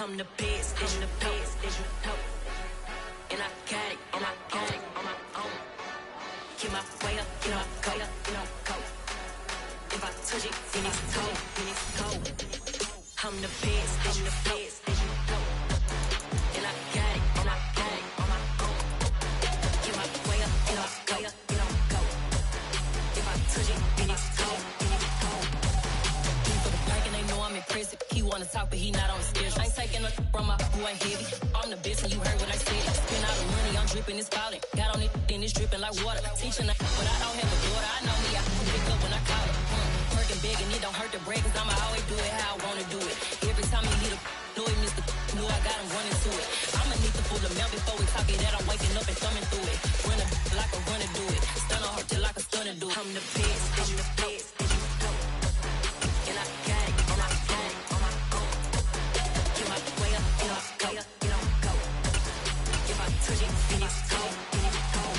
I'm the best, I'm the best, as you know. And I got it, and I got it on my own. Get my way up, get my go, go. If I touch it, then it's cold, then it's cold. I'm the best, as you know. And I got it, and I got it on my own. Get my way up, get my go. If I touch it, then it's cold, then it's cold. He for the bike and they know I'm impressive. He wanna talk, but he not on the schedule. I ain't taking nothing from my boy heavy. I'm the best and you heard what I said. Spend all the money, I'm dripping, it's falling. Got on it, then it's dripping like water. Teaching that, but I don't have a daughter. I know me, I can pick up when I call it. Working big and it don't hurt the break, cause I'ma always do it how I wanna do it. Every time he lead a know it, Mr. Know I got him running to it. I'ma need to pull the mail before we talk it that I'm waking up and thumbing through it. Run a like a runner do it. Stun on her till like a stunner do it. I'm the best, I'm the best, as you know. And I got it, and I got it on my own. Get my way up, get my go. If I touch it, then it's cold, then it's cold.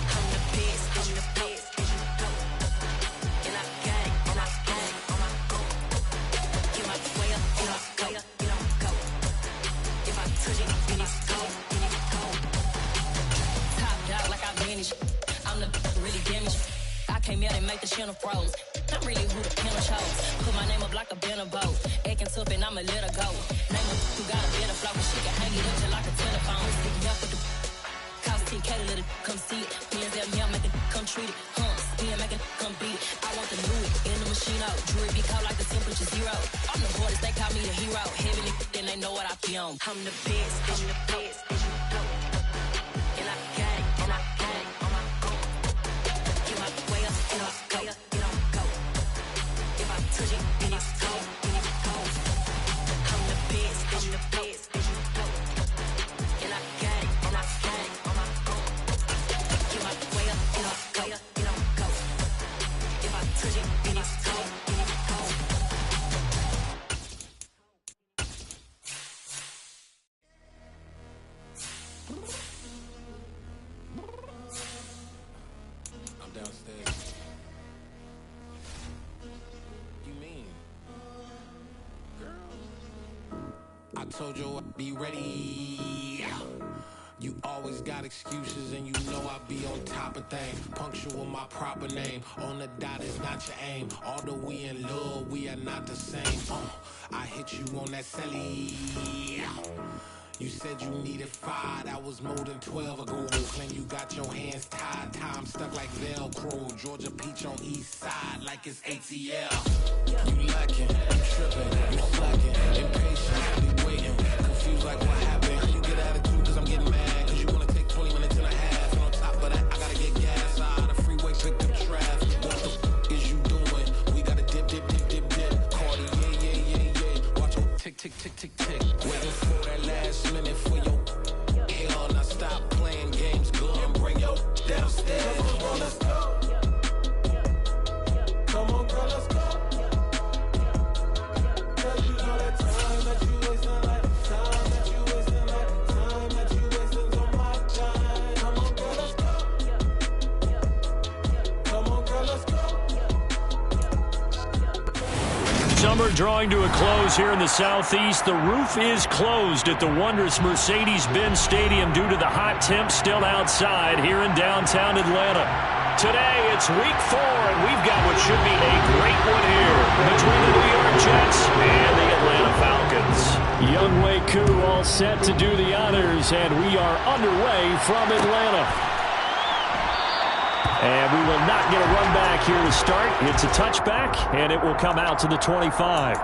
I'm the best, I'm the best, as you know. And I got it, and I got it on my own. Get my way up, get my go. If I touch it, then it's cold, then it's cold. Top dog like I manage. I'm the really damaged. I came out and make the channel froze. I'm really who the panel chose. Put my name up like a banner boat. Acting tough and I'ma let her go. Name her who got a better flow, but she can hang it up just like a telephone. Stick me up with the cost 10K to let it come see it. Hands at me, I make it come treat it. Spin, make it come beat it. I want the new it in the machine out. Jewelry be called like the temperature zero. I'm the hardest, they call me the hero. Heavenly, then they know what I be on. I'm the best, I'm the best, as you know. And I got it, and I got it on my own. Get my way up, get my go. If I touch it, then it's cold, then it's cold. I'm the best, I'm the best, as you know. And I got it, and I got it on my own. Get my way up, get my go. If I touch it, then it's cold, then it's cold. I'm downstairs. You mean? Girl, I told you I'd be ready. You always got excuses and you know I be on top of things. Punctual my proper name. On the dot is not your aim. Although we in love, we are not the same. I hit you on that celly. You said you needed 5, that was more than 12 ago. Claim you got your hands tied, time stuck like Velcro. Georgia peach on east side like it's ATL. You lacking, you tripping, you slacking, impatient, be waiting, confused like what happened. You get attitude cause I'm getting mad, cause you wanna take 20 minutes and a half. And on top of that, I gotta get gas out of the freeway, pick up traffic. What the is you doing? We gotta dip. Cardi, yeah. Watch your tick. Waiting for that last minute for your hell. Now stop playing games, go and bring your downstairs. Come on, girl, let's go. Come on, girl, let's go. Girl, you know that time that you wasting, like time that you wasting, like time that you wasting on my time. Come on, girl, let's go. Come on, girl, let's go. Summer drawing to a close here in the Southeast. The roof is closed at the wondrous Mercedes-Benz Stadium due to the hot temps still outside here in downtown Atlanta. Today, it's week 4, and we've got what should be a great one here between the New York Jets and the Atlanta Falcons. Young Wei Koo all set to do the honors, and we are underway from Atlanta. And we will not get a run back here to start. It's a touchback, and it will come out to the 25.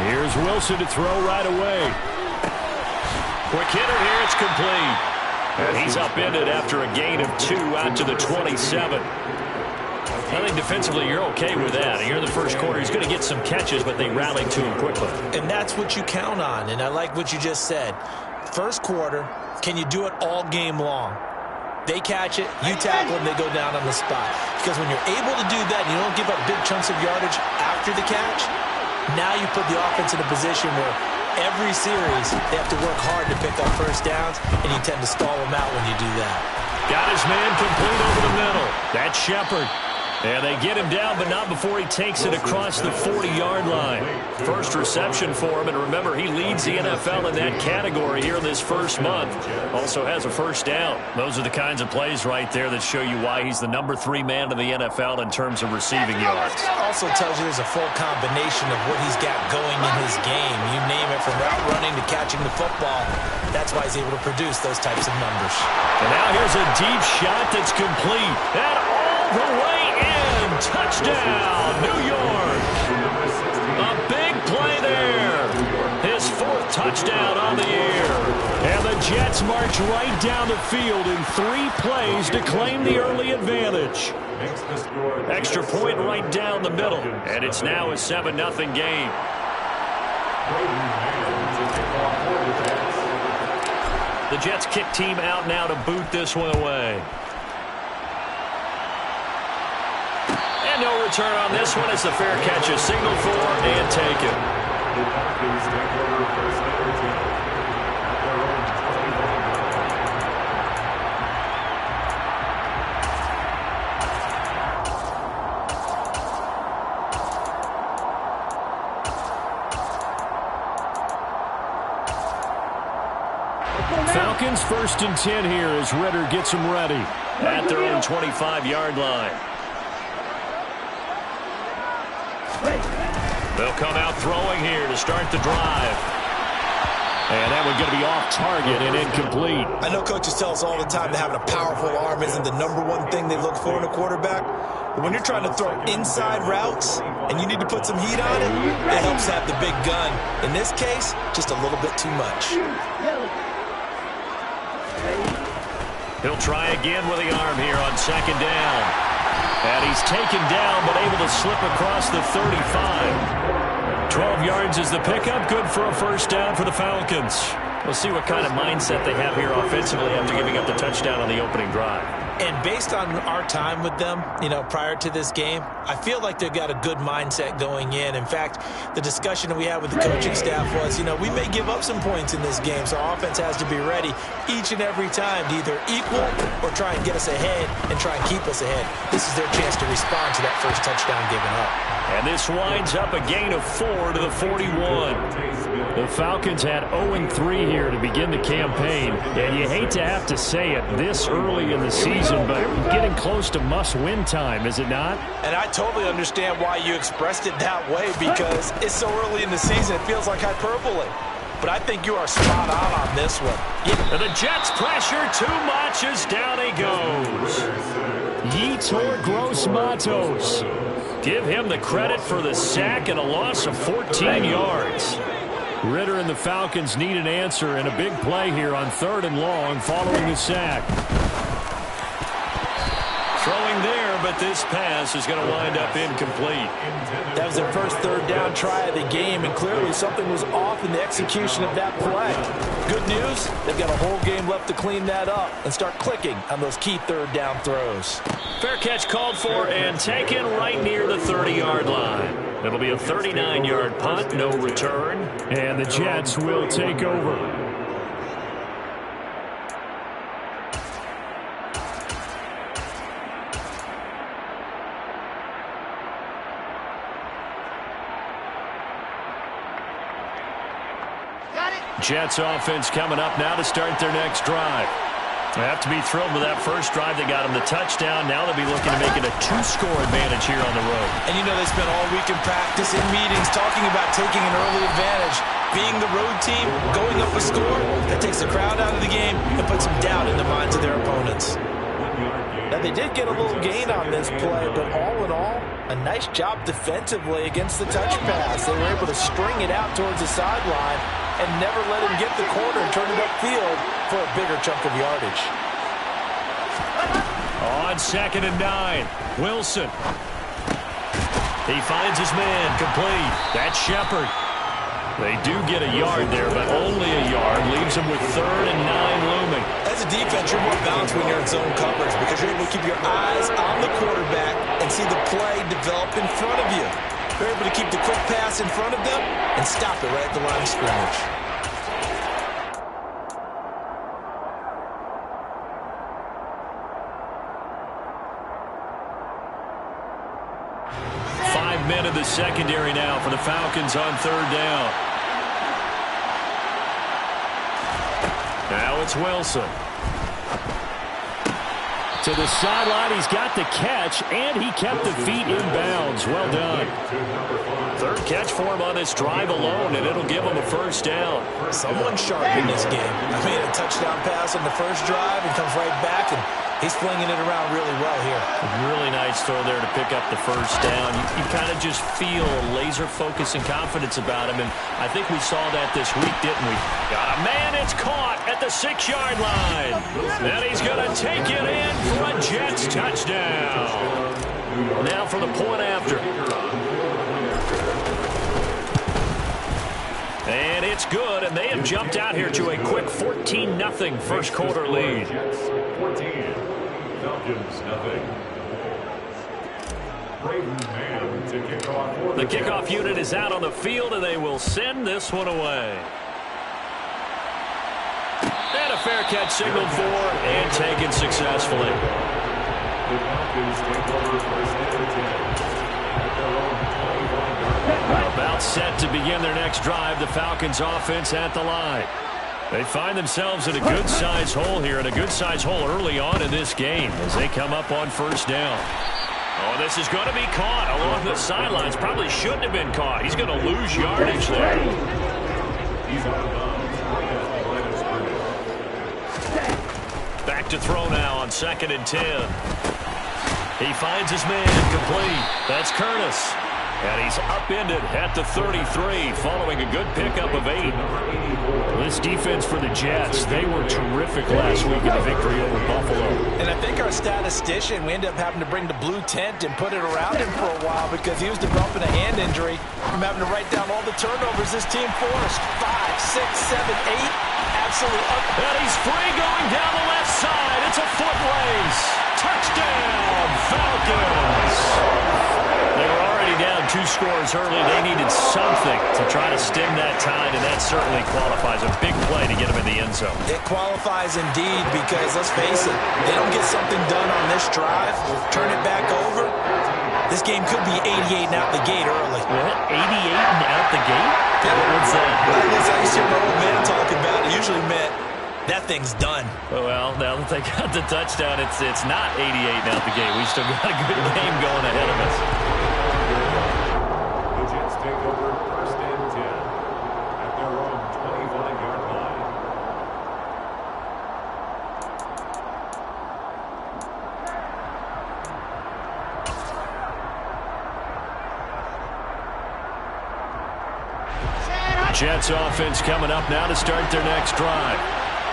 Here's Wilson to throw right away. Quick hitter here, it's complete. And he's upended after a gain of 2 out to the 27. I think defensively you're okay with that. Here in the first quarter, he's going to get some catches, but they rallied to him quickly. And that's what you count on, and I like what you just said. First quarter, can you do it all game long? They catch it, you tackle them, they go down on the spot. Because when you're able to do that and you don't give up big chunks of yardage after the catch, now you put the offense in a position where every series they have to work hard to pick up first downs, and you tend to stall them out when you do that. Got his man complete over the middle. That's Shepard. And they get him down, but not before he takes it across the 40-yard line. First reception for him, and remember, he leads the NFL in that category here in this first month. Also has a first down. Those are the kinds of plays right there that show you why he's the number 3 man in the NFL in terms of receiving yards. Also tells you there's a full combination of what he's got going in his game. You name it, from route running to catching the football. That's why he's able to produce those types of numbers. And now here's a deep shot that's complete. And all the way in. Touchdown, New York. A big play there. His 4th touchdown on the year. And the Jets march right down the field in 3 plays to claim the early advantage. Extra point right down the middle. And it's now a 7-0 game. The Jets kick team out now to boot this one away. And no return on this one as the fair catch is signaled for and taken. Falcons 1st and 10 here as Ritter gets them ready at their own 25-yard line. They'll come out throwing here to start the drive. And that one's going to be off target and incomplete. I know coaches tell us all the time that having a powerful arm isn't the #1 thing they look for in a quarterback. But when you're trying to throw inside routes and you need to put some heat on it, it helps have the big gun. In this case, just a little bit too much. He'll try again with the arm here on 2nd down. And he's taken down, but able to slip across the 35. 12 yards is the pickup. Good for a first down for the Falcons. We'll see what kind of mindset they have here offensively after giving up the touchdown on the opening drive. And based on our time with them, prior to this game, I feel like they've got a good mindset going in. In fact, the discussion that we had with the coaching staff was, we may give up some points in this game, so our offense has to be ready each and every time to either equal or try and get us ahead and try and keep us ahead. This is their chance to respond to that first touchdown given up. And this winds up a gain of 4 to the 41. The Falcons had 0-3 here to begin the campaign. And you hate to have to say it this early in the season, but getting close to must-win time, is it not? And I totally understand why you expressed it that way, because it's so early in the season, it feels like hyperbole. But I think you are spot on this one. And the Jets pressure too much as down he goes. Yetur Gross-Matos. Give him the credit for the sack and a loss of 14 yards. Ritter and the Falcons need an answer, and a big play here on 3rd and long following the sack. Throwing there, but this pass is going to wind up incomplete. That was their first 3rd down try of the game, and clearly something was off in the execution of that play. Good news, they've got a whole game left to clean that up and start clicking on those key 3rd down throws. Fair catch called for and taken right near the 30-yard line. It'll be a 39-yard punt, no return, and the Jets will take over. Jets offense coming up now to start their next drive. They have to be thrilled with that first drive. They got them the touchdown. Now they'll be looking to make it a 2-score advantage here on the road. And they spent all week in practice, in meetings, talking about taking an early advantage. Being the road team, going up a score, that takes the crowd out of the game and puts some doubt in the minds of their opponents. Now, they did get a little gain on this play, but all in all, a nice job defensively against the touch pass. They were able to string it out towards the sideline and never let him get the corner and turn it upfield for a bigger chunk of yardage. On 2nd and 9, Wilson. He finds his man, complete. That's Shepard. They do get a yard there, but only a yard. Leaves them with 3rd and 9 looming. As a defense, you're more balanced when you're in zone coverage because you're able to keep your eyes on the quarterback and see the play develop in front of you. You're able to keep the quick pass in front of them and stop it right at the line of scrimmage. Men in the secondary now for the Falcons on 3rd down. Now it's Wilson. To the sideline, he's got the catch, and he kept the feet in bounds. Well done. 3rd catch for him on this drive alone, and it'll give him a 1st down. Someone sharp in this game. I mean, a touchdown pass on the first drive and comes right back, and he's flinging it around really well here. Really nice throw there to pick up the 1st down. You kind of just feel laser focus and confidence about him, and I think we saw that this week, didn't we? Got a man, it's caught at the 6-yard line. And he's going to take it in for a Jets touchdown. Now for the point after. And it's good, and they have jumped out here to a quick 14-0 first quarter lead. 14, Falcons nothing. The kickoff unit is out on the field, and they will send this one away. And a fair catch signaled for and taken successfully. The Falcons take over first and 10 at their own 25-yard line. About set to begin their next drive, the Falcons offense at the line. They find themselves in a good-sized hole here, and a good-sized hole early on in this game as they come up on 1st down. Oh, this is going to be caught along the sidelines. Probably shouldn't have been caught. He's going to lose yardage there. He's out of bounds right at the line of scrimmage. Back to throw now on 2nd and 10. He finds his man, complete. That's Curtis. And he's upended at the 33 following a good pickup of 8. This defense for the Jets, they were terrific last week in the victory over Buffalo. And I think our statistician, we ended up having to bring the blue tent and put it around him for a while because he was developing a hand injury from having to write down all the turnovers this team forced. 5, 6, 7, 8. Absolutely up. And he's free going down the left side. It's a foot race. Touchdown, Falcons. They were already down 2 scores early. They needed something to try to stem that tide, and that certainly qualifies. A big play to get them in the end zone. It qualifies indeed because, let's face it, they don't get something done on this drive, turn it back over, this game could be 88 and out the gate early. What? 88 and out the gate? Yeah. What's that? I used to hear my old man talking about it. It usually meant that thing's done. Well, now that they got the touchdown, it's not 88 and out the gate. We still got a good game going ahead of us. The Jets take over first and 10 at their own 25-yard line. Jets offense coming up now to start their next drive.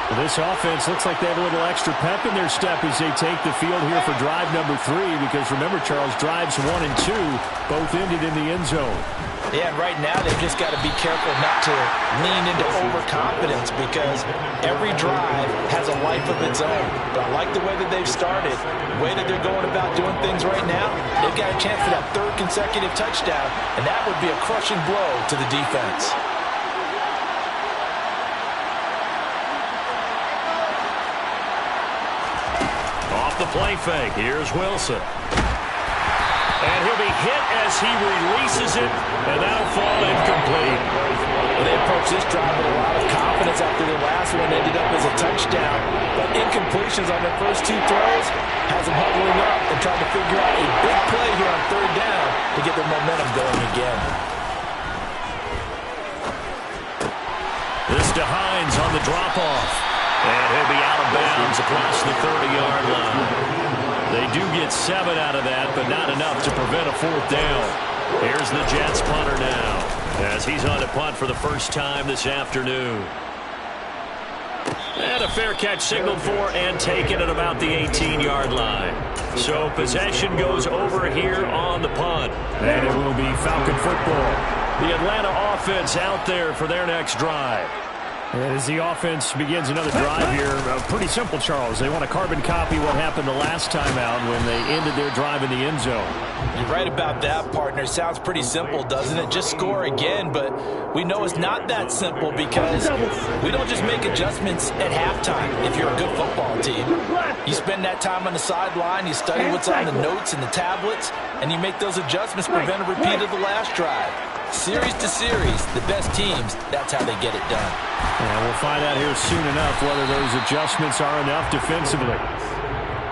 Well, this offense looks like they have a little extra pep in their step as they take the field here for drive number 3, because remember, Charles, drives 1 and 2 both ended in the end zone. Yeah, and right now they've just got to be careful not to lean into overconfidence because every drive has a life of its own. But I like the way that they've started, the way that they're going about doing things right now. They've got a chance for that 3rd consecutive touchdown, and that would be a crushing blow to the defense. The play fake. Here's Wilson. And he'll be hit as he releases it, and that'll fall incomplete. They approached this drive with a lot of confidence after their last one ended up as a touchdown. But incompletions on their first 2 throws has them huddling up and trying to figure out a big play here on 3rd down to get their momentum going again. This to Hines on the drop-off. And he'll be out of bounds across the 30-yard line. They do get 7 out of that, but not enough to prevent a 4th down. Here's the Jets punter now, as he's on to punt for the first time this afternoon. And And a fair catch signaled for and taken at about the 18-yard line. So possession goes over here on the punt. And it will be Falcon football. The Atlanta offense out there for their next drive. And as the offense begins another drive here, pretty simple, Charles. They want to carbon copy what happened the last time out when they ended their drive in the end zone. You're right about that, partner. Sounds pretty simple, doesn't it? Just score again, but we know it's not that simple because we don't just make adjustments at halftime if you're a good football team. You spend that time on the sideline, you study what's on the notes and the tablets, and you make those adjustments to prevent a repeat of the last drive. Series to series, the best teams, that's how they get it done. And we'll find out here soon enough whether those adjustments are enough defensively.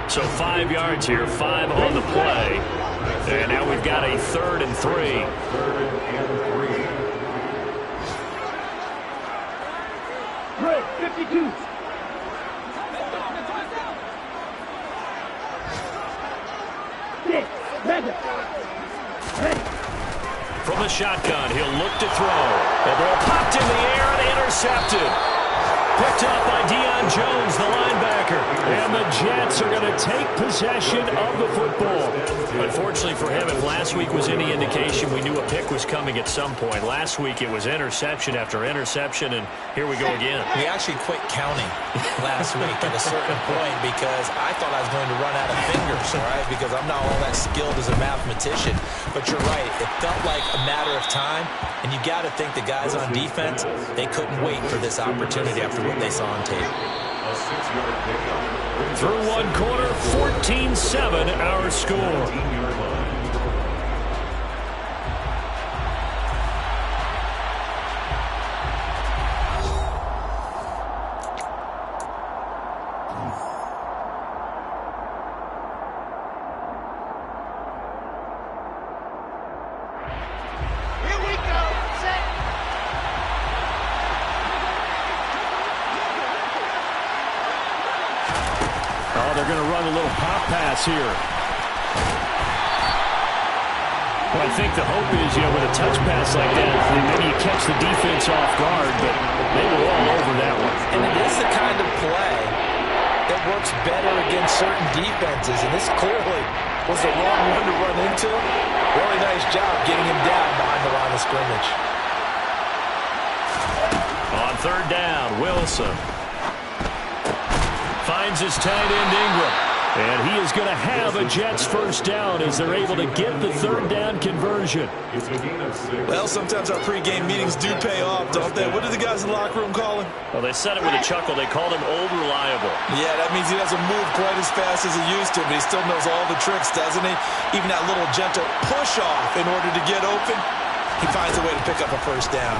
So 5 yards here, 5 on the play. And now we've got a 3rd and 3. 3rd and 3. 52. From the shotgun, he'll look to throw. The ball popped in the air and intercepted. Picked up by Deion Jones, the linebacker. And the Jets are going to take possession of the football. Unfortunately for him, if last week was any indication, we knew a pick was coming at some point. Last week it was interception after interception, and here we go again. We actually quit counting last week at a certain point because I thought I was going to run out of fingers, all right, because I'm not all that skilled as a mathematician. But you're right, it felt like a matter of time, and you got to think the guys on defense, they couldn't wait for this opportunity after what they saw on tape. A 6-yard pickup. Through one quarter, 14-7 our score. 14-yard line. They're going to run a little pop pass here. Well, I think the hope is, with a touch pass like that, maybe you catch the defense off guard, but they were all over that one. And it is the kind of play that works better against certain defenses, and this clearly was the wrong one to run into. Really nice job getting him down behind the line of scrimmage. On 3rd down, Wilson finds his tight end Ingram. And he is going to have a Jets first down as they're able to get the 3rd down conversion. Well, sometimes our pregame meetings do pay off, don't they? What did the guys in the locker room call him? Well, they said it with a chuckle. They called him old reliable. Yeah, that means he doesn't move quite as fast as he used to, but he still knows all the tricks, doesn't he? Even that little gentle push-off in order to get open, he finds a way to pick up a first down.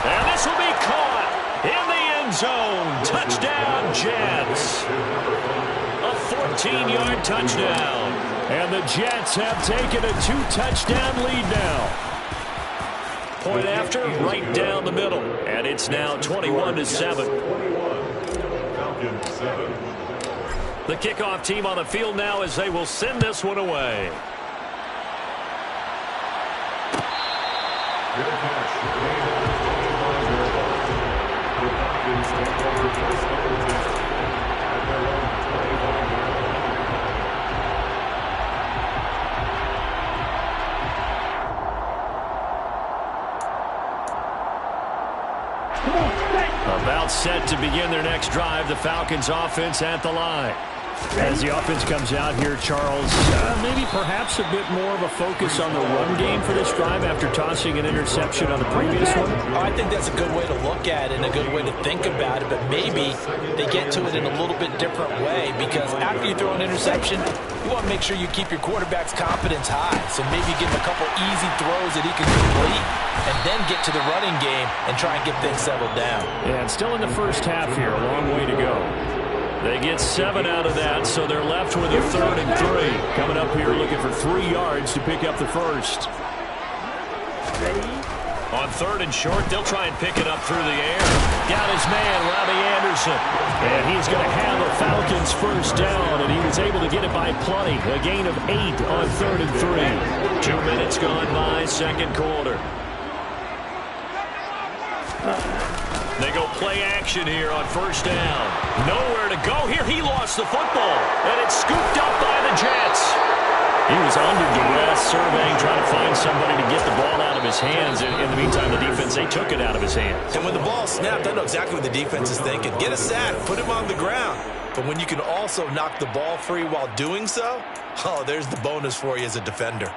And this will be caught in the end zone. Touchdown, Jets. A 14-yard touchdown. And the Jets have taken a 2-touchdown lead now. Point after, right down the middle. And it's now 21-7. Falcons 7. The kickoff team on the field now as they will send this one away. Good catch. The Falcons take over first and 10 at their own 25-yard line. About set to begin their next drive, the Falcons offense at the line. As the offense comes out here, Charles, maybe perhaps a bit more of a focus on the run game for this drive after tossing an interception on the previous one? Oh, I think that's a good way to look at it and a good way to think about it, but maybe they get to it in a little bit different way because after you throw an interception, you want to make sure you keep your quarterback's confidence high. So maybe give him a couple easy throws that he can complete and then get to the running game and try and get things settled down. Yeah, and still in the first half here, a long way to go. They get 7 out of that, so they're left with a 3rd and 3. Coming up here looking for 3 yards to pick up the first. On 3rd and short, they'll try and pick it up through the air. Got his man, Robbie Anderson. And he's going to have a Falcons first down, and he was able to get it by plenty. A gain of 8 on 3rd and 3. 2 minutes gone by, second quarter. They They go play action here on first down. Nowhere to go here. He lost the football, and it's scooped up by the Jets. He was under duress, surveying, trying to find somebody to get the ball out of his hands. In the meantime, the defense, they took it out of his hands. And when the ball snapped, I know exactly what the defense is thinking. Get a sack, put him on the ground. But when you can also knock the ball free while doing so, oh, there's the bonus for you as a defender.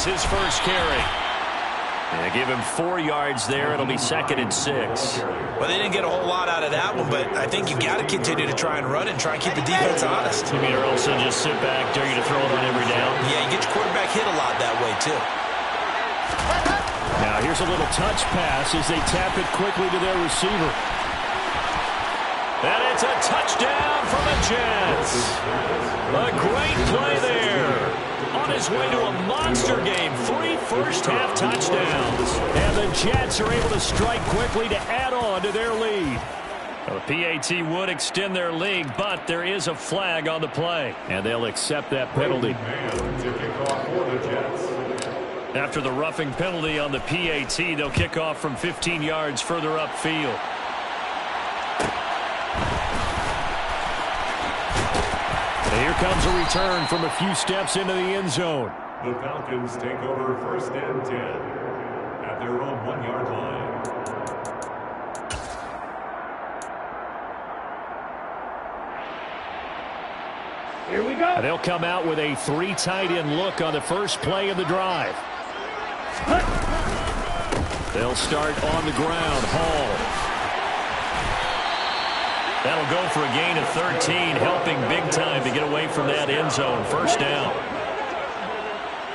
His first carry. They give him 4 yards there. It'll be 2nd and 6. Well, they didn't get a whole lot out of that one, but I think you got to continue to try and run it and try and keep the defense honest. You mean, or else they'll just sit back, dare you to throw it on every down? Yeah, you get your quarterback hit a lot that way, too. Now, here's a little touch pass as they tap it quickly to their receiver. And it's a touchdown for the Jets. A great play there. On his way to a monster game, 3 first-half touchdowns. And the Jets are able to strike quickly to add on to their lead. Well, the PAT would extend their lead, but there is a flag on the play. And they'll accept that penalty. After the roughing penalty on the PAT, they'll kick off from 15 yards further upfield. Here comes a return from a few steps into the end zone. The Falcons take over 1st and 10 at their own 1-yard line. Here we go. They'll come out with a 3 tight end look on the first play of the drive. They'll start on the ground. Hall. That'll go for a gain of 13, helping big time to get away from that end zone. First down.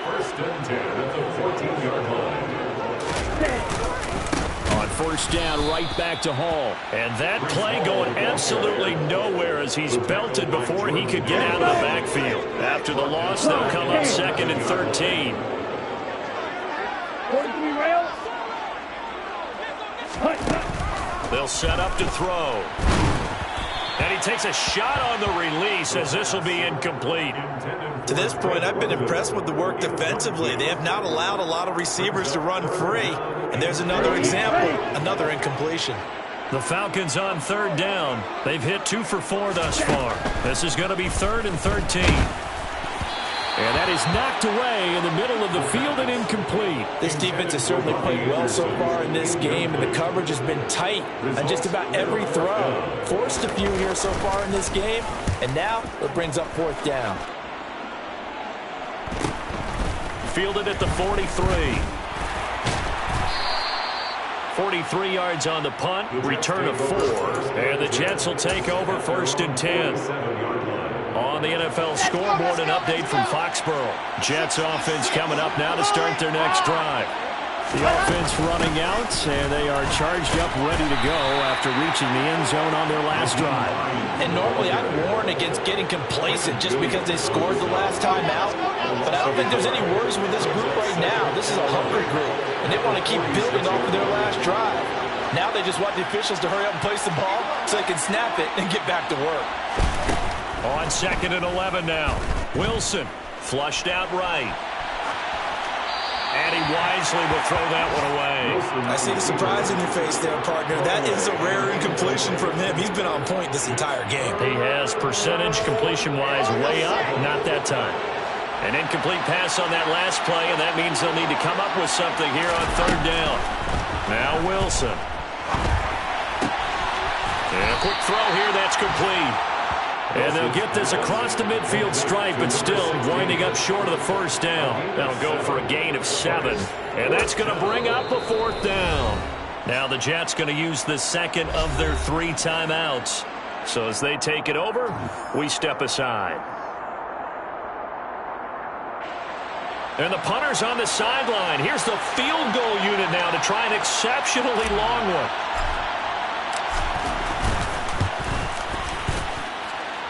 1st and 10 at the 14-yard line. On first down, right back to Hall. And that play going absolutely nowhere as he's belted before he could get out of the backfield. After the loss, they'll come up 2nd and 13. They'll set up to throw. And he takes a shot on the release as this will be incomplete. To this point, I've been impressed with the work defensively. They have not allowed a lot of receivers to run free. And there's another example, another incompletion. The Falcons on 3rd down. They've hit 2 for 4 thus far. This is going to be 3rd and 13. And that is knocked away in the middle of the field and incomplete. This defense has certainly played well so far in this game, and the coverage has been tight on just about every throw. Forced a few here so far in this game, and now it brings up 4th down. Fielded at the 43. 43 yards on the punt, return of 4. And the Jets will take over 1st and 10. On the NFL scoreboard, an update from Foxborough. Jets offense coming up now to start their next drive. The offense running out, and they are charged up, ready to go after reaching the end zone on their last drive. And normally I'd warn against getting complacent just because they scored the last time out. But I don't think there's any worries with this group right now. This is a hungry group, and they want to keep building off of their last drive. Now they just want the officials to hurry up and place the ball so they can snap it and get back to work. On 2nd and 11 now. Wilson flushed out right. And he wisely will throw that one away. I see the surprise in your face there, partner. That is a rare incompletion from him. He's been on point this entire game. He has percentage completion-wise way up. Not that time. An incomplete pass on that last play, and that means they'll need to come up with something here on 3rd down. Now Wilson. And a quick throw here. That's complete. And they'll get this across the midfield stripe, but still winding up short of the 1st down. That'll go for a gain of 7. And that's going to bring up a 4th down. Now the Jets going to use the 2nd of their 3 timeouts. So as they take it over, we step aside. And the punter's on the sideline. Here's the field goal unit now to try an exceptionally long one.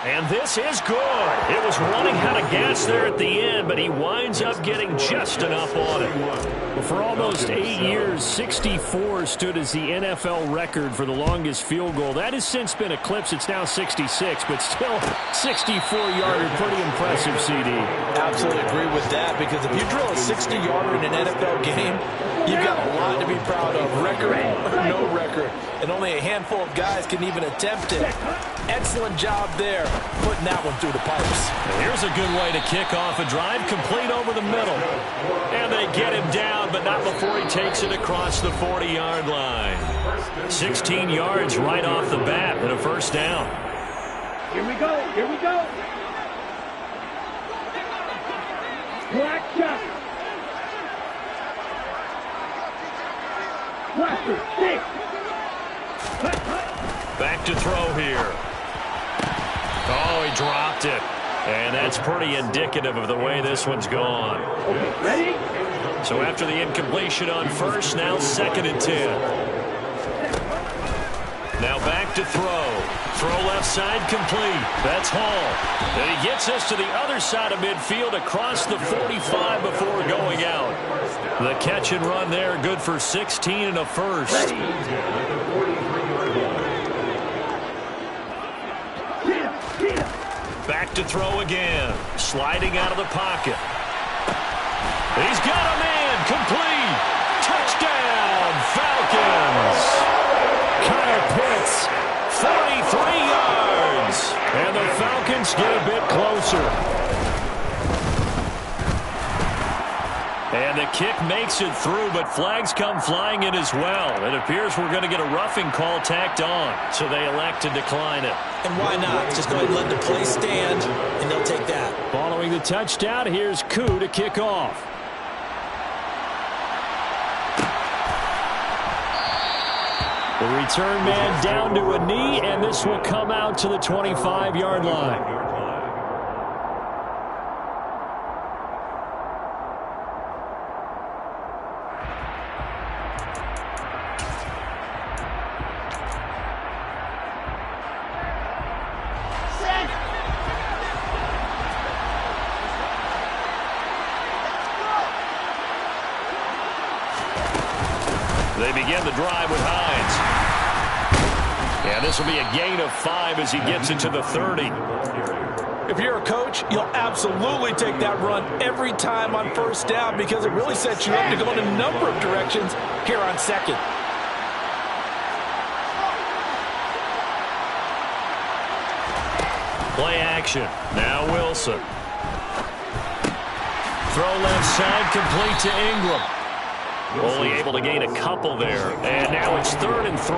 And this is good. It was running out of gas there at the end, but he winds up getting just enough on it. Well, for almost 8 years, 64 stood as the NFL record for the longest field goal. That has since been eclipsed. It's now 66, but still 64-yarder. Pretty impressive, CD. Absolutely agree with that, because if you drill a 60-yarder in an NFL game, you've got a lot to be proud of. Record or no record. And only a handful of guys can even attempt it. Excellent job there, putting that one through the pipes. Here's a good way to kick off a drive, complete over the middle. And they get him down, but not before he takes it across the 40-yard line. 16 yards right off the bat and a first down. Here we go, here we go. Black shot. Blaster, stick. Back to throw here. Oh, he dropped it. And that's pretty indicative of the way this one's gone. Okay, ready? So after the incompletion on first, now 2nd and 10. Now back to throw. Throw left side complete. That's Hall. And he gets us to the other side of midfield across the 45 before going out. The catch and run there, good for 16 and a first. Back to throw again. Sliding out of the pocket. He's got a man. Complete. Touchdown, Falcons. Kyle Pitts, 43 yards. And the Falcons get a bit closer. And the kick makes it through, but flags come flying in as well. It appears we're going to get a roughing call tacked on, so they elect to decline it. And why not? Just go ahead and let the play stand, and they'll take that. Following the touchdown, here's Koo to kick off. The return man down to a knee, and this will come out to the 25-yard line. They begin the drive with Hines. And this will be a gain of 5 as he gets it to the 30. If you're a coach, you'll absolutely take that run every time on first down, because it really sets you up to go in a number of directions here on second. Play action. Now Wilson. Throw left side, complete to Ingram. Only able to gain a couple there. And now it's 3rd and 3.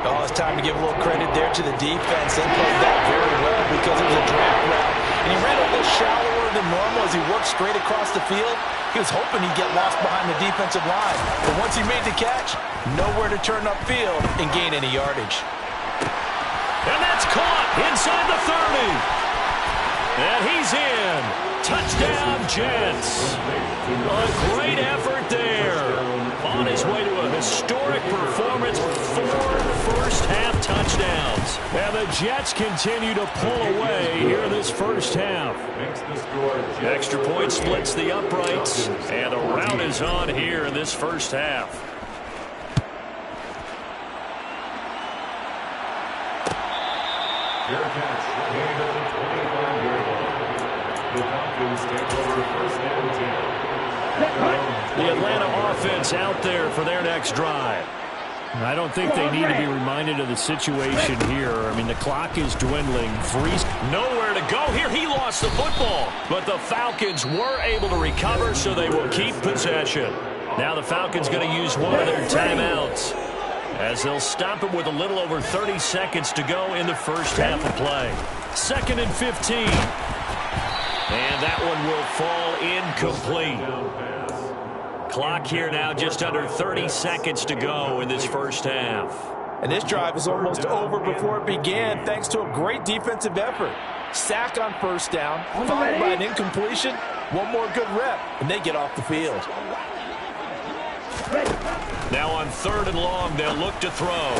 Oh, it's time to give a little credit there to the defense. They played that very well because it was a drag route. And he ran a little shallower than normal as he worked straight across the field. He was hoping he'd get lost behind the defensive line. But once he made the catch, nowhere to turn upfield and gain any yardage. And that's caught inside the 30. And he's in. Touchdown, Jets. A great effort there. On his way to a historic performance with 4 first-half touchdowns. And the Jets continue to pull away here in this first half. Extra point splits the uprights. And the rout is on here in this first half. Fair catch, gain of the 25-yard line. The Falcons take over 1st and 10. The Atlanta offense out there for their next drive. I don't think they need to be reminded of the situation here. I mean, the clock is dwindling. Freeze. Nowhere to go here. He lost the football. But the Falcons were able to recover, so they will keep possession. Now the Falcons going to use one of their timeouts, as they'll stop it with a little over 30 seconds to go in the first half of play. 2nd and 15. And that one will fall incomplete. Clock here now just under 30 seconds to go in this first half. And this drive is almost over before it began, thanks to a great defensive effort. Sack on first down, followed by an incompletion, One more good rep, and they get off the field. Now on 3rd and long, they'll look to throw.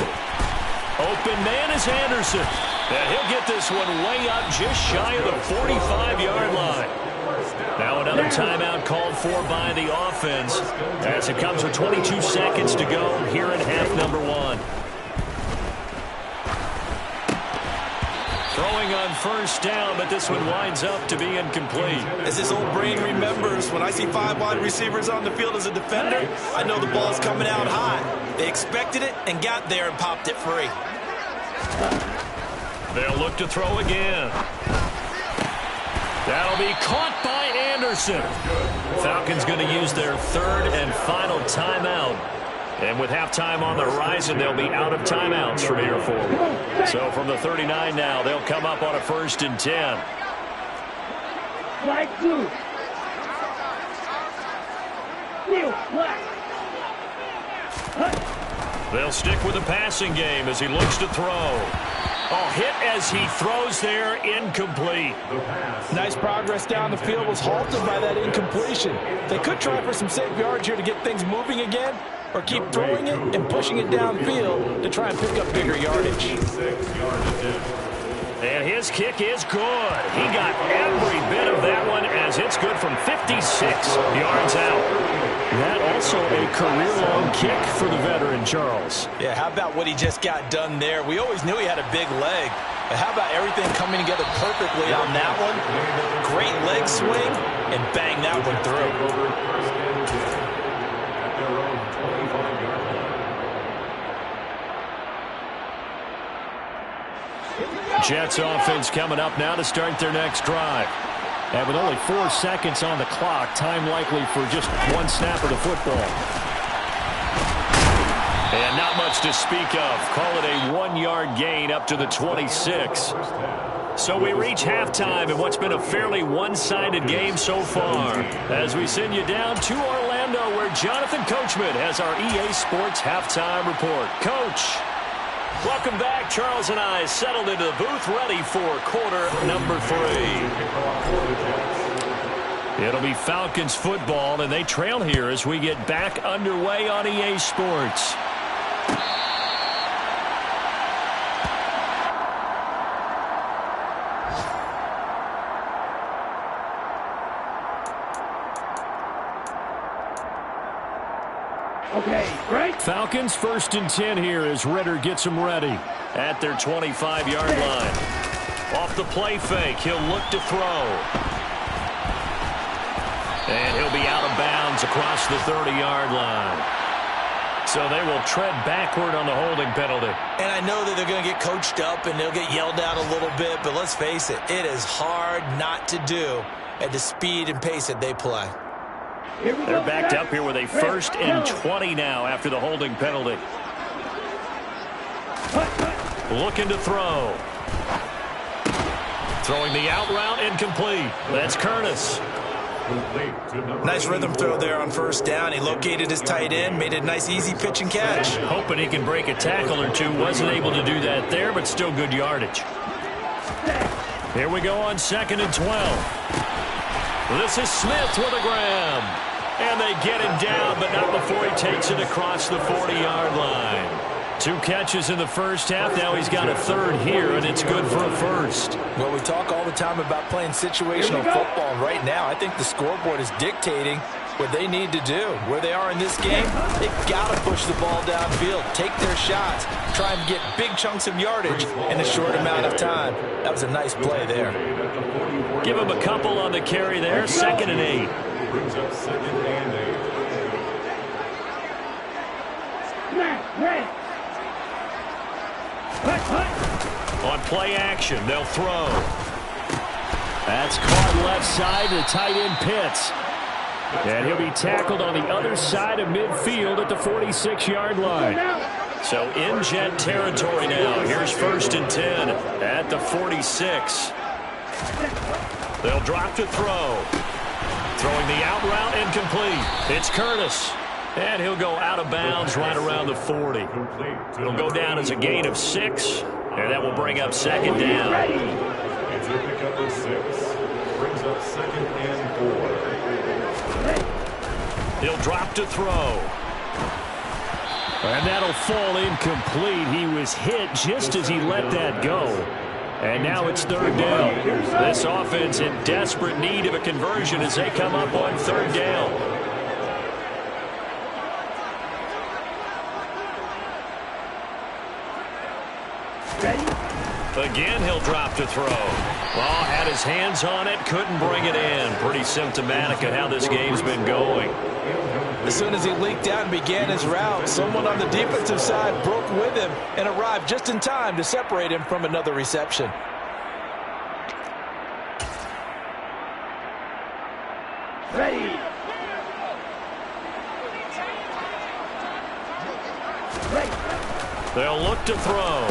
Open man is Anderson. And he'll get this one way up just shy of the 45-yard line. Now another timeout called for by the offense as it comes with 22 seconds to go here in half number 1. Throwing on 1st down, but this one winds up to be incomplete. As his old brain remembers, when I see 5 wide receivers on the field as a defender, I know the ball's coming out high. They expected it and got there and popped it free. They'll look to throw again. That'll be caught by Anderson. Falcons going to use their 3rd and final timeout. And with halftime on the horizon, they'll be out of timeouts from here forward. So from the 39 now, they'll come up on a 1st and 10. Flag 2. Steal, flag. They'll stick with the passing game as he looks to throw. Oh, hit as he throws there, incomplete. Nice progress down the field was halted by that incompletion. They could try for some safe yards here to get things moving again, or keep throwing it and pushing it downfield to try and pick up bigger yardage. And his kick is good. He got every bit of that one as it's good from 56 yards out. That also a career-long kick for the veteran, Charles. Yeah, how about what he just got done there? We always knew he had a big leg. But how about everything coming together perfectly on that one? Great leg swing, and bang that one through. Jets offense coming up now to start their next drive. And with only 4 seconds on the clock, time likely for just one snap of the football. And not much to speak of. Call it a 1-yard gain up to the 26. So we reach halftime in what's been a fairly one-sided game so far. As we send you down to Orlando, where Jonathan Coachman has our EA Sports halftime report. Coach, welcome back. Charles and I settled into the booth ready for quarter number 3. It'll be Falcons football, and they trail here as we get back underway on EA Sports. Okay, right. Falcons 1st and 10 here as Ritter gets them ready at their 25-yard line. Off the play fake, he'll look to throw. And he'll be out of bounds across the 30-yard line. So they will tread backward on the holding penalty. And I know that they're going to get coached up and they'll get yelled at a little bit, but let's face it, it is hard not to do at the speed and pace that they play. They're backed up here with a 1st and 20 now after the holding penalty. Looking to throw. Throwing the out route, incomplete. That's Curtis. Nice rhythm throw there on 1st down. He located his tight end, made a nice easy pitch and catch. Hoping he can break a tackle or two. Wasn't able to do that there, but still good yardage. Here we go on 2nd and 12. This is Smith with a grab. And they get him down, but not before he takes it across the 40-yard line. 2 catches in the first half. Now he's got a 3rd here, and it's good for a 1st. Well, we talk all the time about playing situational football. Right now, I think the scoreboard is dictating what they need to do. Where they are in this game, they've got to push the ball downfield, take their shots, try and get big chunks of yardage in a short amount of time. That was a nice play there. Give him a couple on the carry there. 2nd and 8. Brings up 2nd and 8. On play action, they'll throw. That's caught left side to tight end Pitts. And he'll be tackled on the other side of midfield at the 46-yard line. So in Jet territory now. Here's 1st and 10 at the 46. They'll drop to throw. Throwing the out route, incomplete. It's Curtis. And he'll go out of bounds right around the 40. It'll go down as a gain of 6. And that will bring up 2nd down. It's a pickup of 6. brings up 2nd and 4. He'll drop to throw. And that'll fall incomplete. He was hit just as he let that go. And now it's 3rd down. This offense in desperate need of a conversion as they come up on 3rd down. Again, he'll drop to throw. Well, had his hands on it, couldn't bring it in. Pretty symptomatic of how this game's been going. As soon as he leaked out and began his route, someone on the defensive side broke with him and arrived just in time to separate him from another reception. Ready. They'll look to throw.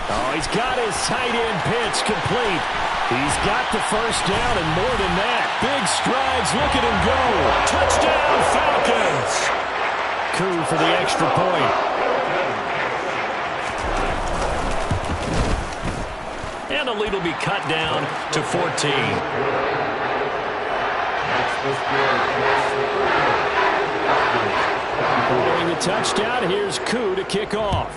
Oh, he's got his tight end pitch complete. He's got the 1st down and more than that. Big strides, look at him go. Touchdown, Falcons. Coup for the extra point. And the lead will be cut down to 14. Following the touchdown, here's Coup to kick off.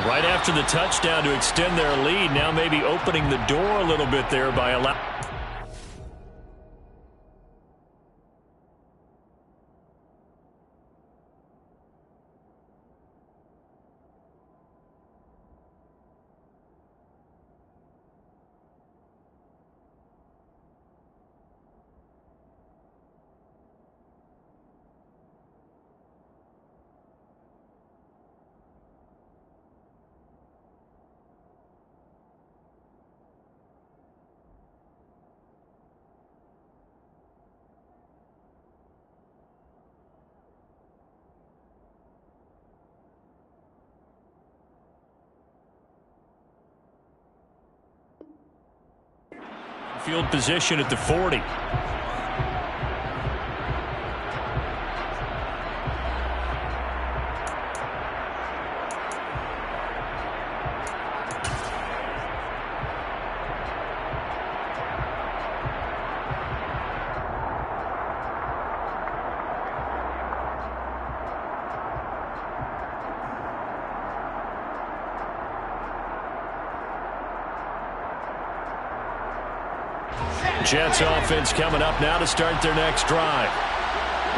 Right after the touchdown to extend their lead, now maybe opening the door a little bit there by allowing. Field position at the 40. Jets offense coming up now to start their next drive.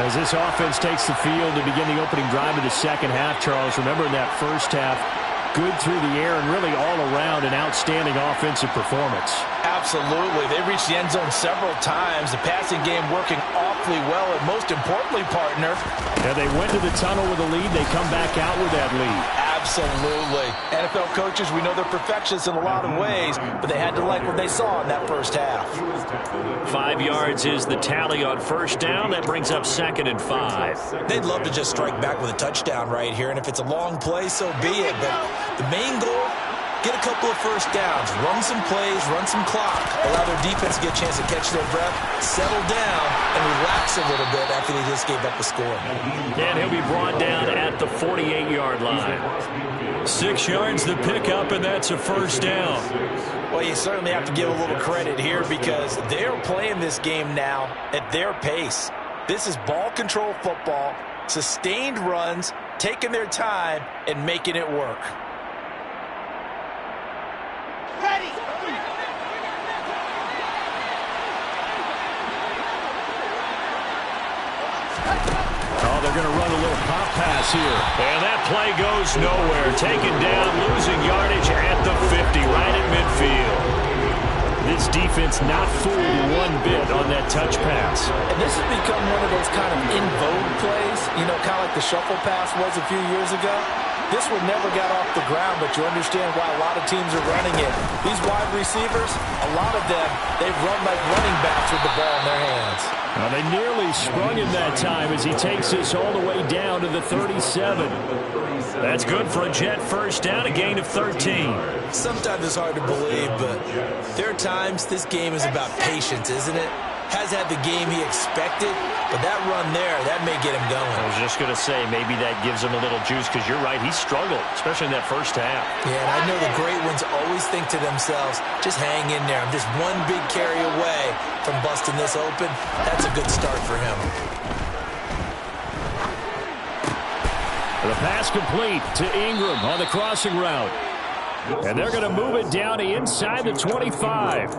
As this offense takes the field to begin the opening drive of the 2nd half, Charles, remember in that 1st half, good through the air and really all around an outstanding offensive performance. Absolutely. They reached the end zone several times. The passing game working awfully well, and most importantly, partner. Yeah, they went to the tunnel with a lead. They come back out with that lead. Absolutely. NFL coaches, we know they're perfectionists in a lot of ways, but they had to like what they saw in that 1st half. 5 yards is the tally on 1st down. That brings up 2nd and 5. They'd love to just strike back with a touchdown right here, and if it's a long play, so be it. But the main goal, get a couple of 1st downs, run some plays, run some clock, allow their defense to get a chance to catch their breath, settle down, and relax a little bit after they just gave up the score. And he'll be brought down at the 48-yard line. 6 yards the pickup, and that's a 1st down. Well, you certainly have to give a little credit here because they're playing this game now at their pace. This is ball control football, sustained runs, taking their time, and making it work. Oh, they're going to run a little pop pass here. And that play goes nowhere. Taken down, losing yardage at the 50, right at midfield. This defense not fooled one bit on that touch pass. And this has become one of those kind of in vogue plays, you know, kind of like the shuffle pass was a few years ago. This one never got off the ground, but you understand why a lot of teams are running it. These wide receivers, a lot of them, they've run like running backs with the ball in their hands. Well, they nearly sprung him that time as he takes this all the way down to the 37. That's good for a Jet 1st down, a gain of 13. Sometimes it's hard to believe, but there are times this game is about patience, isn't it? Has had the game he expected, but that run there, that may get him going. I was just going to say, maybe that gives him a little juice, because you're right, he struggled, especially in that first half. Yeah, and I know the great ones always think to themselves, just hang in there. I'm just one big carry away from busting this open. That's a good start for him. The pass complete to Ingram on the crossing route. And they're going to move it down to inside the 25.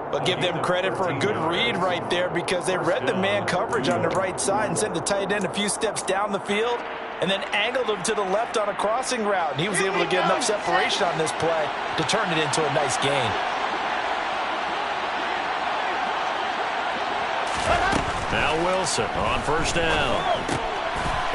But give them credit for a good read right there, because they read the man coverage on the right side and sent the tight end a few steps down the field and then angled him to the left on a crossing route. And he was able to get enough separation on this play to turn it into a nice gain. Now Wilson on first down.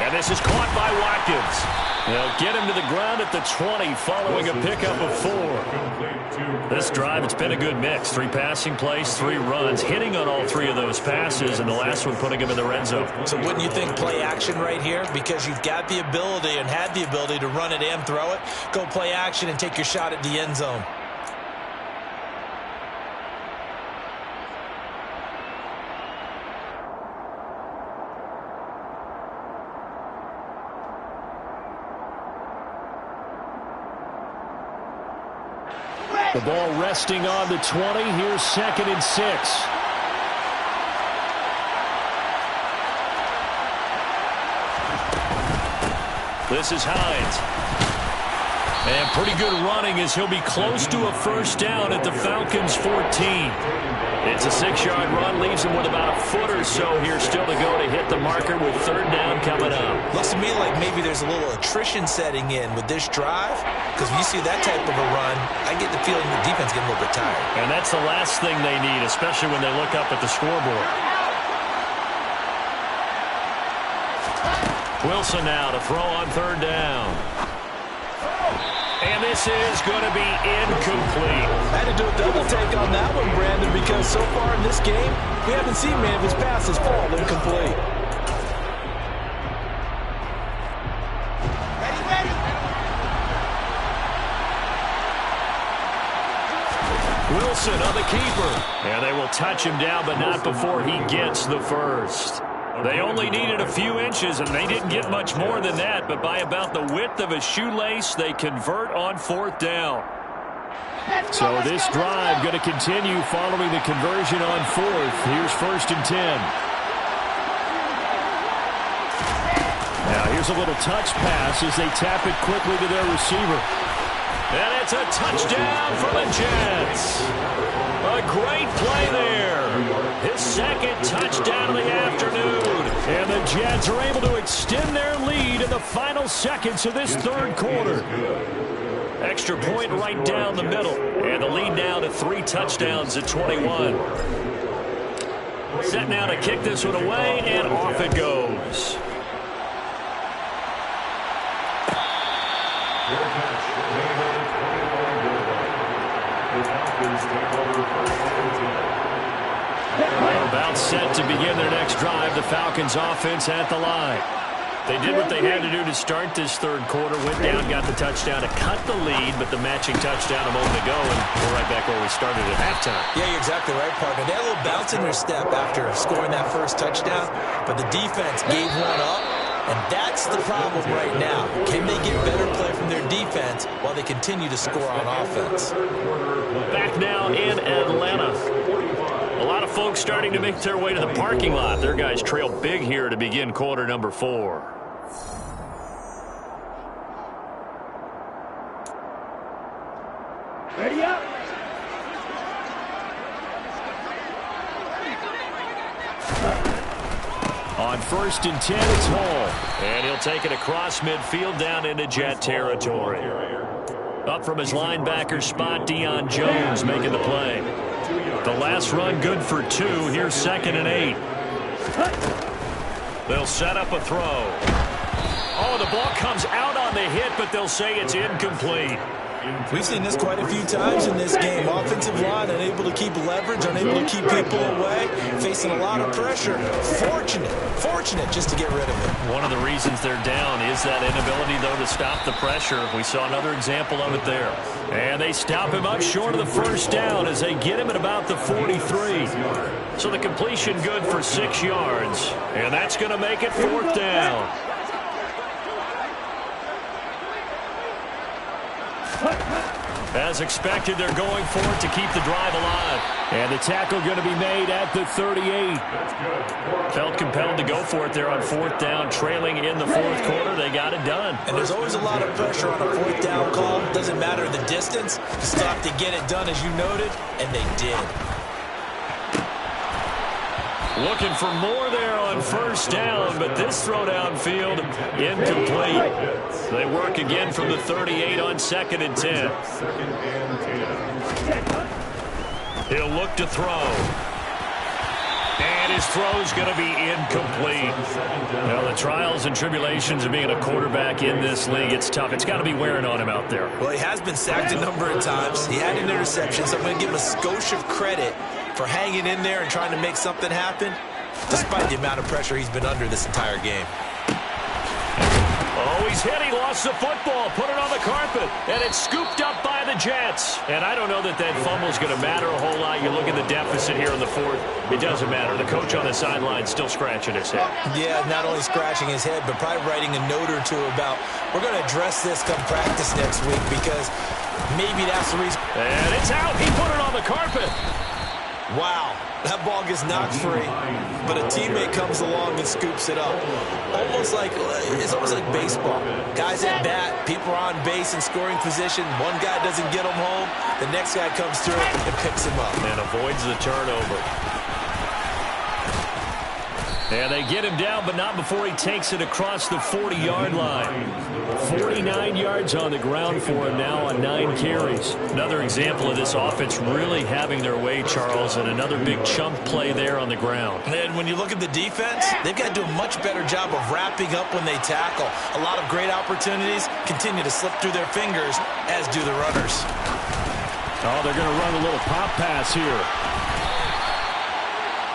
And this is caught by Watkins. They'll get him to the ground at the 20 following a pickup of 4. This drive, it's been a good mix. 3 passing plays, 3 runs, hitting on all 3 of those passes, and the last one putting him in the red zone. So wouldn't you think play action right here? Because you've got the ability and had the ability to run it and throw it. Go play action and take your shot at the end zone. The ball resting on the 20. Here's 2nd and 6. This is Hines. And pretty good running as he'll be close to a first down at the Falcons' 14. It's a 6-yard run, leaves him with about a foot or so here still to go to hit the marker with 3rd down coming up. Looks to me like maybe there's a little attrition setting in with this drive, because when you see that type of a run, I get the feeling the defense getting a little bit tired. And that's the last thing they need, especially when they look up at the scoreboard. Wilson now to throw on 3rd down. And this is going to be incomplete. I had to do a double take on that one, Brandon, because so far in this game, we haven't seen many of his passes fall incomplete. Wilson on the keeper. And they will touch him down, but not before he gets the first. They only needed a few inches, and they didn't get much more than that, but by about the width of a shoelace, they convert on 4th down. So this drive going to continue following the conversion on 4th. Here's 1st and 10. Now here's a little touch pass as they tap it quickly to their receiver. And it's a touchdown for the Jets. A great play there. His 2nd touchdown of the afternoon. And the Jets are able to extend their lead in the final seconds of this 3rd quarter. Extra point right down the middle. And the lead now to 3 touchdowns at 21. Set now to kick this one away, and off it goes. About set to begin their next drive. The Falcons offense at the line. They did what they had to do to start this 3rd quarter. Went down, got the touchdown to cut the lead, but the matching touchdown a moment ago, and we're right back where we started at halftime. Yeah, you're exactly right, partner. They had a little bounce in their step after scoring that first touchdown, but the defense gave one up, and that's the problem right now. Can they get better play from their defense while they continue to score on offense? Back now in Atlanta. A lot of folks starting to make their way to the parking lot. Their guys trail big here to begin quarter number 4. Ready up. On 1st and 10, it's Hall. And he'll take it across midfield down into Jet territory. Up from his linebacker spot, Deion Jones making the play. The last run good for 2. Here's 2nd and 8. They'll set up a throw. Oh, the ball comes out on the hit, but they'll say it's incomplete. We've seen this quite a few times in this game. Offensive line unable to keep leverage, unable to keep people away, facing a lot of pressure. Fortunate just to get rid of it. One of the reasons they're down is that inability, though, to stop the pressure. We saw another example of it there. And they stop him up short of the first down as they get him at about the 43. So the completion good for 6 yards. And that's going to make it 4th down. As expected, they're going for it to keep the drive alive. And the tackle going to be made at the 38. Felt compelled to go for it there on 4th down, trailing in the 4th quarter. They got it done. And there's always a lot of pressure on a 4th down call. Doesn't matter the distance. You still have to get it done, as you noted, and they did. Looking for more there on 1st down, but this throw downfield incomplete. They work again from the 38 on 2nd and 10. He'll look to throw. And his throw's going to be incomplete. Well, the trials and tribulations of being a quarterback in this league, it's tough. It's got to be wearing on him out there. Well, he has been sacked a number of times. He had an interception, so I'm going to give him a skosh of credit for hanging in there and trying to make something happen, despite the amount of pressure he's been under this entire game. Oh, he's hit. He lost the football. Put it on the carpet. And it's scooped up by the Jets. And I don't know that that fumble's going to matter a whole lot. You look at the deficit here in the 4th. It doesn't matter. The coach on the sideline still scratching his head. Yeah, not only scratching his head, but probably writing a note or two about, we're going to address this come practice next week, because maybe that's the reason. And it's out. He put it on the carpet. Wow, that ball gets knocked free, but a teammate comes along and scoops it up. It's almost like baseball. Guys at bat, people are on base in scoring position. One guy doesn't get him home. The next guy comes through and picks him up. And avoids the turnover. And they get him down, but not before he takes it across the 40-yard line. 49 yards on the ground for him now on 9 carries. Another example of this offense really having their way, Charles, and another big chunk play there on the ground. And when you look at the defense, they've got to do a much better job of wrapping up when they tackle. A lot of great opportunities continue to slip through their fingers, as do the runners. Oh, they're going to run a little pop pass here.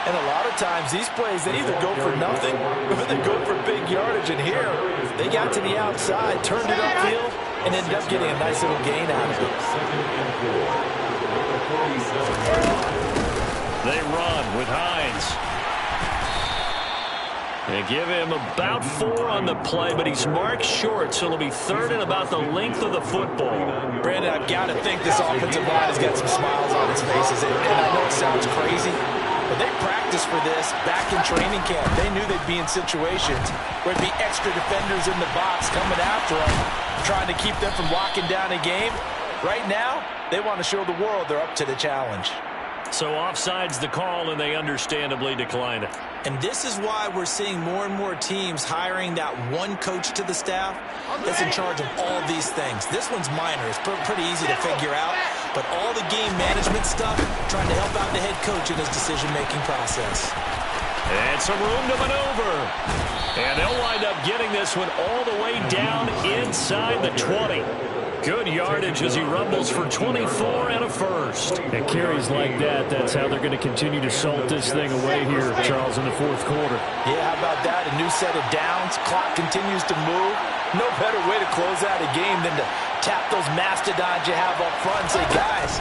And a lot of times, these plays, they either go for nothing or they go for big yardage. And here, they got to the outside, turned it upfield, and ended up getting a nice little gain out of it. They run with Hines. They give him about 4 on the play, but he's marked short, so it'll be 3rd and about the length of the football. Brandon, I've got to think this offensive line has got some smiles on its faces. And I know it sounds crazy, but they practiced for this back in training camp. They knew they'd be in situations where there'd be extra defenders in the box coming after them, trying to keep them from locking down a game. Right now, they want to show the world they're up to the challenge. So offside's the call, and they understandably decline it. And this is why we're seeing more and more teams hiring that one coach to the staff that's in charge of all these things. This one's minor. It's pretty easy to figure out. But all the game management stuff, trying to help out the head coach in his decision-making process. And some room to maneuver. And they'll wind up getting this one all the way down inside the 20. Good yardage as he rumbles for 24 and a first. And carries like that, that's how they're going to continue to salt this thing away here, Charles, in the 4th quarter. Yeah, how about that? A new set of downs. Clock continues to move. No better way to close out a game than to tap those mastodons you have up front and say, guys,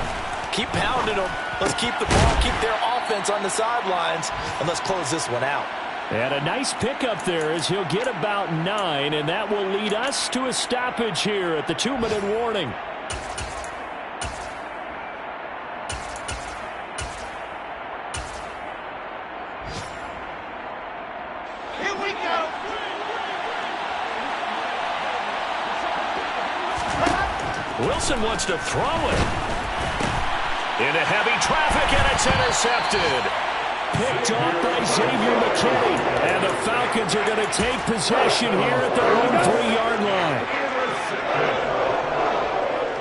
keep pounding them. Let's keep the ball, keep their offense on the sidelines, and let's close this one out. And a nice pickup there as he'll get about 9, and that will lead us to a stoppage here at the 2-minute warning. Here we go. Wilson wants to throw it. Into heavy traffic, and it's intercepted. Picked off by Xavier McKinney. And the Falcons are going to take possession here at their own 3-yard line.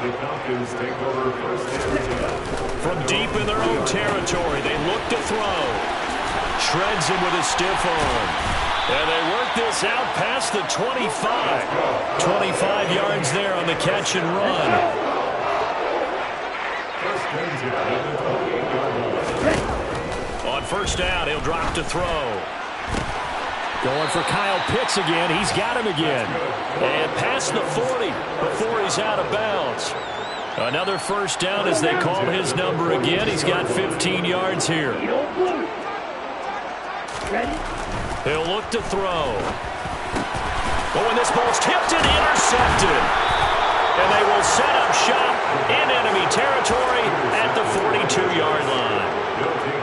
The Falcons take over 1st and 10. From deep in their own territory, they look to throw. Shreds him with a stiff arm. And they work this out past the 25. 25 yards there on the catch and run. Brings it at the 28-yard line. On first down, he'll drop to throw. Going for Kyle Pitts again. He's got him again. And past the 40 before he's out of bounds. Another first down as they call his number again. He's got 15 yards here. He'll look to throw. Oh, and this ball's tipped and intercepted. And they will set up shop in enemy territory at the 42-yard line.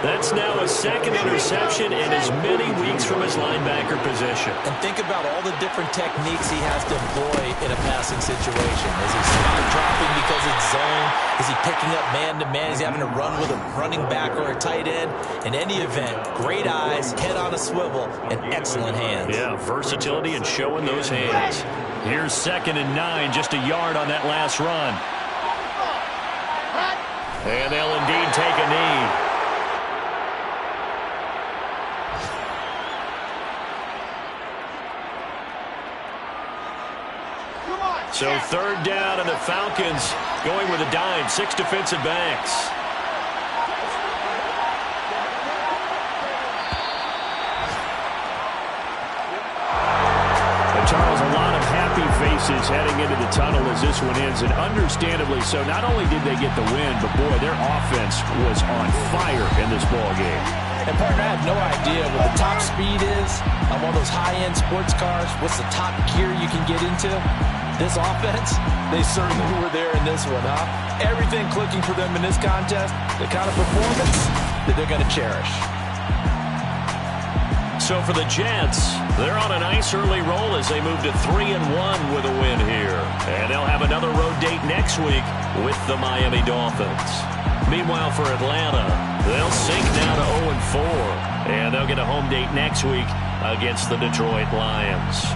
That's now a second interception in as many weeks from his linebacker position. And think about all the different techniques he has to employ in a passing situation. Is he spot dropping because it's zone? Is he picking up man-to-man? Is he having to run with a running back or a tight end? In any event, great eyes, head on a swivel, and excellent hands. Yeah, versatility and showing those hands. Here's 2nd and 9, just a yard on that last run. And they'll indeed take a knee. So 3rd down, and the Falcons going with a dime. 6 defensive backs. And Charles, a lot of happy faces heading into the tunnel as this one ends, and understandably so. Not only did they get the win, but boy, their offense was on fire in this ball game. And partner, I have no idea what the top speed is on one of those high-end sports cars. What's the top gear you can get into? This offense, they certainly were there in this one, huh? Everything clicking for them in this contest, the kind of performance that they're going to cherish. So for the Jets, they're on a nice early roll as they move to 3-1 with a win here. And they'll have another road date next week with the Miami Dolphins. Meanwhile, for Atlanta, they'll sink now to 0-4. And they'll get a home date next week against the Detroit Lions.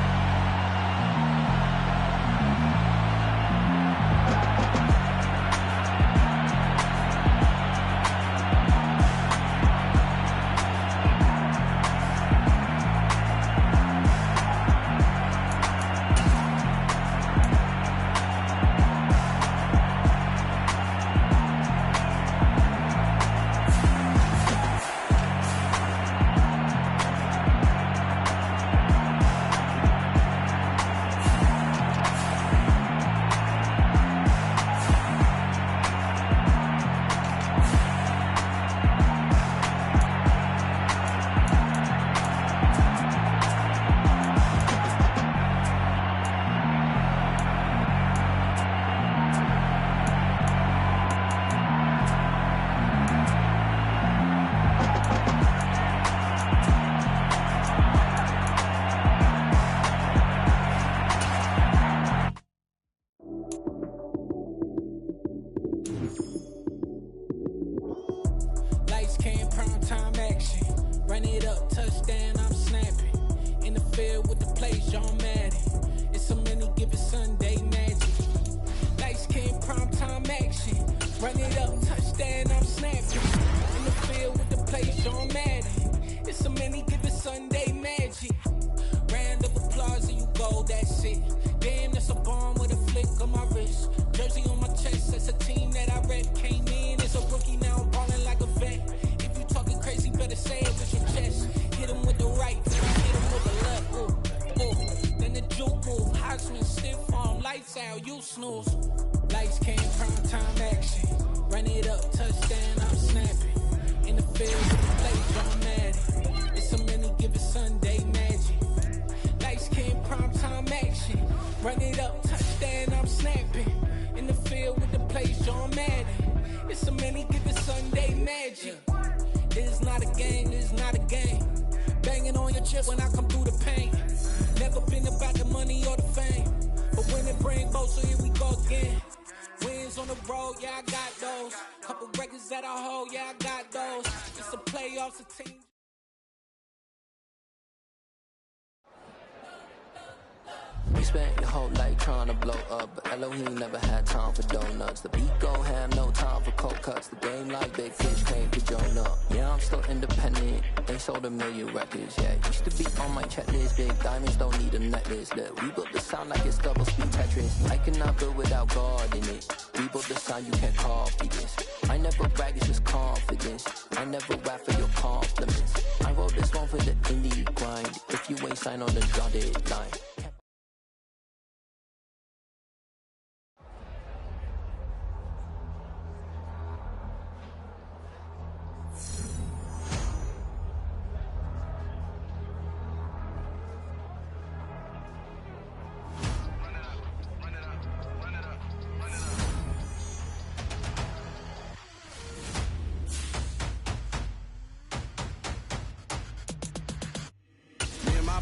You spent your whole life trying to blow up, but Elohim never had time for donuts. The beat gon' have no time for cold cuts. The game like big fish came for Jonah. Yeah, I'm still independent. Ain't sold a million records yet. Used to be on my checklist. Big diamonds don't need a necklace. Look, we built the sound like it's double speed Tetris. I cannot build without God in it. We built the sound you can't copy this. I never brag, it's just confidence. I never rap for your compliments. I wrote this one for the indie grind. If you ain't signed on the dotted line.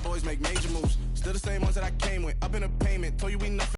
Boys make major moves. Still the same ones that I came with. Up in a payment. Told you we nothing.